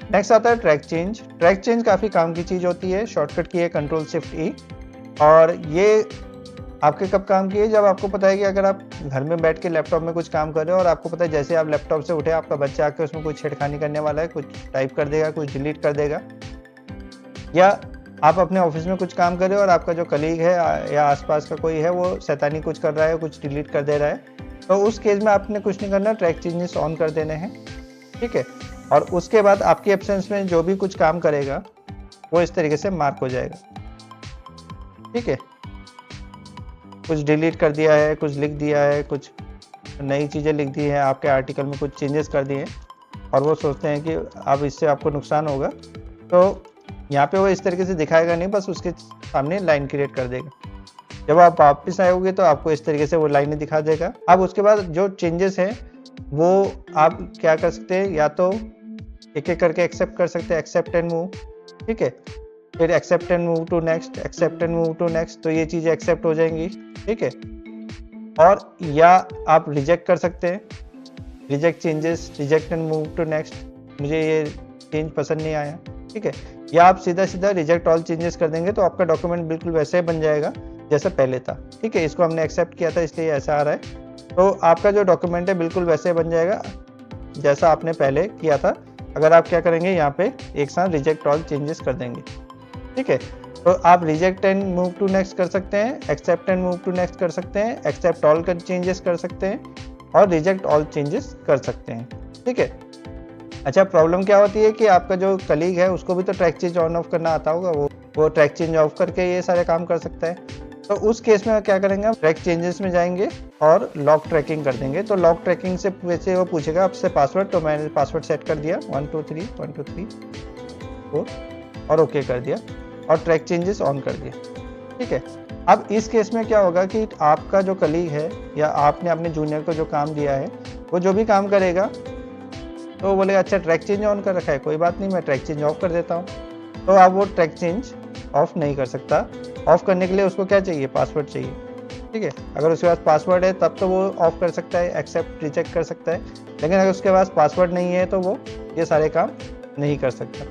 Next आता है track change. Track change काफ़ी काम की चीज़ होती है, शॉर्टकट की है Ctrl+Shift+E। और ये आपके कब काम की है, जब आपको पता है कि अगर आप घर में बैठ के लैपटॉप में कुछ काम कर रहे हो और आपको पता है जैसे आप लैपटॉप से उठे आपका बच्चा आके उसमें कुछ छेड़खानी करने वाला है, कुछ टाइप कर देगा, कुछ डिलीट कर देगा, या आप अपने ऑफिस में कुछ काम कर रहे हो और आपका जो कलीग है या आसपास का कोई है वो शैतानी कुछ कर रहा है, कुछ डिलीट कर दे रहा है, तो उस केस में आपने कुछ नहीं करना, ट्रैक चेंजेस ऑन कर देने हैं, ठीक है। और उसके बाद आपकी एब्सेंस में जो भी कुछ काम करेगा वो इस तरीके से मार्क हो जाएगा, ठीक है। कुछ डिलीट कर दिया है, कुछ लिख दिया है, कुछ नई चीज़ें लिख दी हैं, आपके आर्टिकल में कुछ चेंजेस कर दिए हैं और वो सोचते हैं कि अब इससे आपको नुकसान होगा, तो यहाँ पे वो इस तरीके से दिखाएगा नहीं, बस उसके सामने लाइन क्रिएट कर देगा। जब आप वापस आओगे तो आपको इस तरीके से वो लाइनें दिखा देगा। अब उसके बाद जो चेंजेस हैं वो आप क्या कर सकते हैं, या तो एक एक करके एक्सेप्ट कर सकते हैं, एक्सेप्ट एंड मूव, ठीक है। फिर accept and move to next, accept and move to next, तो ये चीज़ें एक्सेप्ट हो जाएंगी, ठीक है। और या आप रिजेक्ट कर सकते हैं, reject changes, reject and move to next, मुझे ये चेंज पसंद नहीं आया, ठीक है। या आप सीधा सीधा रिजेक्ट ऑल चेंजेस कर देंगे तो आपका डॉक्यूमेंट बिल्कुल वैसे ही बन जाएगा जैसा पहले था, ठीक है। इसको हमने एक्सेप्ट किया था इसलिए ऐसा आ रहा है, तो आपका जो डॉक्यूमेंट है बिल्कुल वैसे ही बन जाएगा जैसा आपने पहले किया था, अगर आप क्या करेंगे यहाँ पे एक साथ रिजेक्ट ऑल चेंजेस कर देंगे, ठीक है। तो आप reject and move to next कर सकते हैं, accept and move to next कर सकते हैं, एक्सेप्ट ऑल का चेंजेस कर सकते हैं और रिजेक्ट ऑल चेंजेस कर सकते हैं, ठीक है। अच्छा, प्रॉब्लम क्या होती है कि आपका जो कलीग है उसको भी तो ट्रैक चेंज ऑन ऑफ करना आता होगा, वो ट्रैक चेंज ऑफ करके ये सारे काम कर सकता है। तो उस केस में क्या करेंगे, हम ट्रैक चेंजेस में जाएंगे और लॉक ट्रैकिंग कर देंगे। तो लॉक ट्रैकिंग से वैसे वो पूछेगा आपसे पासवर्ड, तो मैंने पासवर्ड सेट कर दिया 1 2 3 1 2 3 4 और ओके कर दिया और ट्रैक चेंजेस ऑन कर दिया, ठीक है। अब इस केस में क्या होगा कि आपका जो कलीग है या आपने अपने जूनियर को जो काम दिया है वो जो भी काम करेगा तो वो बोलेगा अच्छा ट्रैक चेंज ऑन कर रखा है, कोई बात नहीं मैं ट्रैक चेंज ऑफ कर देता हूँ। तो अब वो ट्रैक चेंज ऑफ नहीं कर सकता। ऑफ करने के लिए उसको क्या चाहिए, पासवर्ड चाहिए, ठीक है। अगर उसके पास पासवर्ड है तब तो वो ऑफ कर सकता है, एक्सेप्ट रिजेक्ट कर सकता है, लेकिन अगर उसके पास पासवर्ड नहीं है तो वो ये सारे काम नहीं कर सकता।